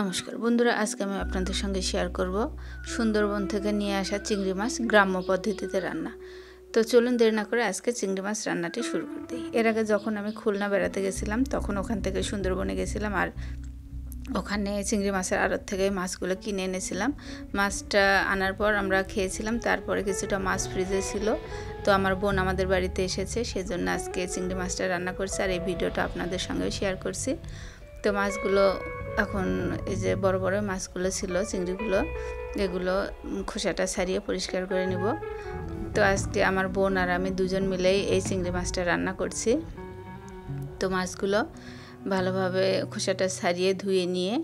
নমস্কার বন্ধুরা, আজকে আমি আপনাদের সঙ্গে শেয়ার করব সুন্দরবন থেকে নিয়ে আসা চিংড়ি মাছ গ্রাম্য পদ্ধতিতে রান্না। তো চলুন দেরি না করে আজকে চিংড়ি মাছ রান্নাটি শুরু করে দিই। এর আগে যখন আমি খুলনা বেড়াতে গেছিলাম তখন ওখান থেকে সুন্দরবনে গেছিলাম, আর ওখানে চিংড়ি মাছের আড়ত থেকে মাছগুলো কিনে এনেছিলাম। মাছটা আনার পর আমরা খেয়েছিলাম, তারপরে কিছুটা মাছ ফ্রিজে ছিল। তো আমার বোন আমাদের বাড়িতে এসেছে, সেজন্য আজকে চিংড়ি মাছটা রান্না করছি, আর এই ভিডিওটা আপনাদের সঙ্গেও শেয়ার করছি। তো মাছগুলো এখন এই যে বড় বড় মাছগুলো ছিল, চিংড়িগুলো, এগুলো খোসাটা ছাড়িয়ে পরিষ্কার করে নিব। তো আজকে আমার বোন আর আমি দুজন মিলেই এই চিংড়ি মাছটা রান্না করছি। তো মাছগুলো ভালোভাবে খোসাটা ছাড়িয়ে ধুয়ে নিয়ে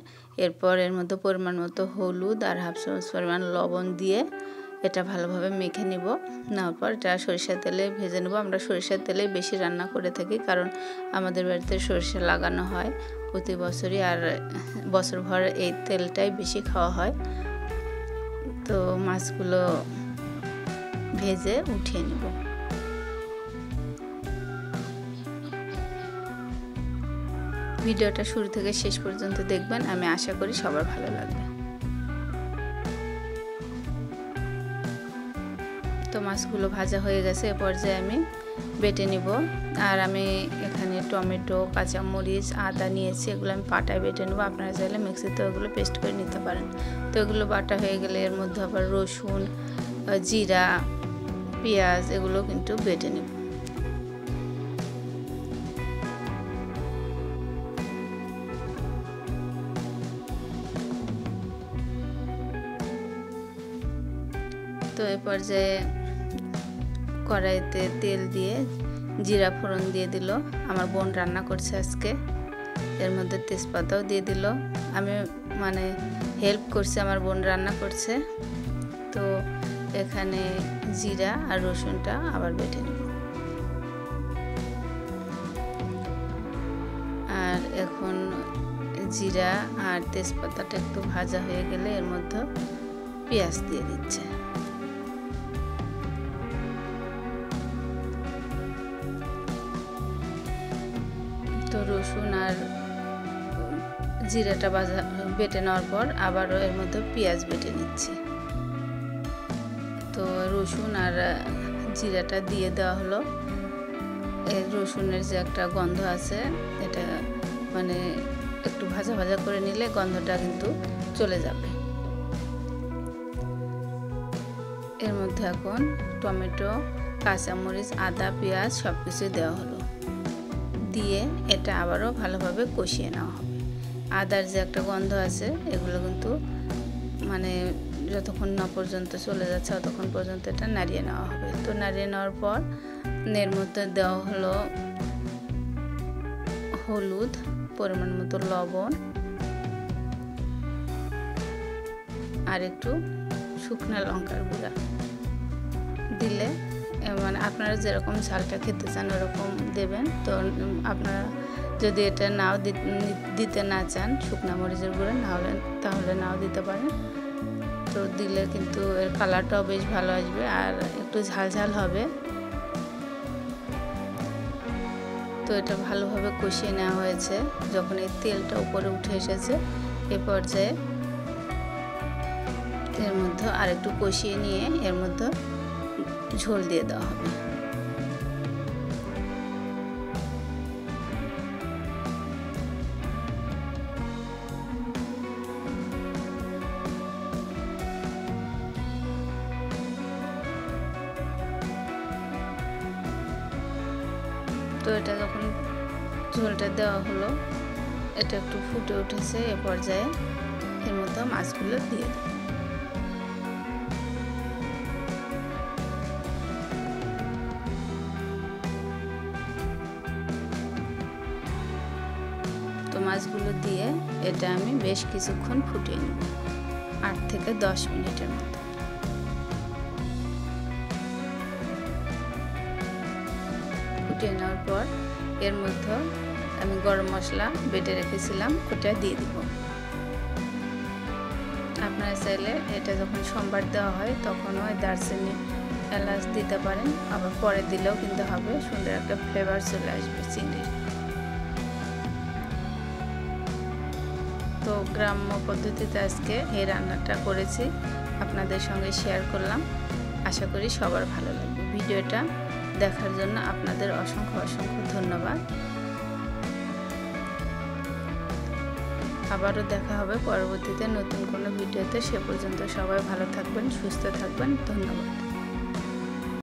এরপর এর মধ্যে পরিমাণ মতো হলুদ আর হাফ চামচ পরিমাণ লবণ দিয়ে এটা ভালোভাবে মেখে নিব। নেওয়ার পর এটা সরিষার তেলে ভেজে নেব। আমরা সরিষার তেলেই বেশি রান্না করে থাকি, কারণ আমাদের বাড়িতে সরিষা লাগানো হয় প্রতি বছরই, আর বছরভর এই তেলটাই বেশি খাওয়া হয়। তো মাছগুলো ভেজে উঠিয়ে নেব। ভিডিওটা শুরু থেকে শেষ পর্যন্ত দেখবেন, আমি আশা করি সবার ভালো লাগবে। তো মাছগুলো ভাজা হয়ে গেছে, এ পর্যায়ে আমি বেটে নিব। আর আমি এখানে টমেটো, কাঁচামরিচ, আদা নিয়েছি, এগুলো আমি পাটায় বেটে নেব। আপনারা চাইলে মিক্সিতে ওগুলো পেস্ট করে নিতে পারেন। তো এগুলো বাটা হয়ে গেলে এর মধ্যে আবার রসুন, জিরা, পেঁয়াজ এগুলো কিন্তু বেটে নেব। তো এ পর্যায়ে কড়াইতে তেল দিয়ে জিরা ফোড়ন দিয়ে দিল। আমার বোন রান্না করছে আজকে, এর মধ্যে তেজপাতাও দিয়ে দিল। আমি হেল্প করছি, আমার বোন রান্না করছে। তো এখানে জিরা আর রসুনটা আবার বেটে নেব। আর এখন জিরা আর তেজপাতাটা একটু ভাজা হয়ে গেলে এর মধ্যে পেঁয়াজ দিয়ে দিচ্ছে। তো রসুন আর জিরাটা বেটে নেওয়ার পর আবারও এর মধ্যে পেঁয়াজ বেটে নিচ্ছি। তো রসুন আর জিরাটা দিয়ে দেওয়া হলো। এই রসুনের যে একটা গন্ধ আছে, এটা একটু ভাজা ভাজা করে নিলে গন্ধটা কিন্তু চলে যাবে। এর মধ্যে এখন টমেটো, কাঁচামরিচ, আদা, পেঁয়াজ সব কিছু দেওয়া হলো। দিয়ে এটা আবারও ভালোভাবে কষিয়ে নেওয়া হবে। আদার যে একটা গন্ধ আছে, এগুলো কিন্তু যতক্ষণ না পর্যন্ত চলে যাচ্ছে ততক্ষণ পর্যন্ত এটা নাড়িয়ে নেওয়া হবে। তো নাড়িয়ে নেওয়ার পর এর মধ্যে দেওয়া হলো হলুদ, পরিমাণ মতো লবণ আর একটু শুকনো লঙ্কার গুঁড়া দিলে আপনারা যেরকম ঝালটা খেতে চান ওরকম দেবেন। তো আপনারা যদি এটা নাও দিতে না চান, শুকনো মরিচের গুঁড়া তাহলে নাও দিতে পারেন। তো দিলে কিন্তু এর কালারটাও বেশ ভালো আসবে আর একটু ঝাল ঝাল হবে। তো এটা ভালোভাবে কষিয়ে নেওয়া হয়েছে। যখন এই তেলটা উপরে উঠে এসেছে, এ পর্যায়ে এর মধ্যে আরেকটু কষিয়ে নিয়ে এর মধ্যে ঝোল দিয়ে দেওয়া হবে। তো এটা যখন ঝোলটা দেওয়া হলো, এটা একটু ফুটে উঠেছে, এ পর্যায়ে এর মধ্যে মাছগুলো দিয়ে দেব। তো মাছগুলো দিয়ে এটা আমি বেশ কিছুক্ষণ ফুটিয়ে নেব, 8 থেকে 10 মিনিটের মতো। ফুটিয়ে নেওয়ার পর এর মধ্যে আমি গরম মশলা বেটে রেখেছিলাম, ওটা দিয়ে দিব। আপনারা চাইলে এটা যখন সোমবার দেওয়া হয় তখনও দারচিনি, এলাচ দিতে পারেন, আবার পরে দিলেও কিন্তু হবে, সুন্দর একটা ফ্লেভার চলে আসবে চিংড়ির। তো তো গ্রাম্য পদ্ধতিতে আজকে এই রান্নাটা করেছি, আপনাদের সঙ্গে শেয়ার করলাম। আশা করি সবার ভালো লাগবে। ভিডিওটা দেখার জন্য আপনাদের অসংখ্য অসংখ্য ধন্যবাদ। আবারও দেখা হবে পরবর্তীতে নতুন কোনো ভিডিওতে। সে পর্যন্ত সবাই ভালো থাকবেন, সুস্থ থাকবেন। ধন্যবাদ।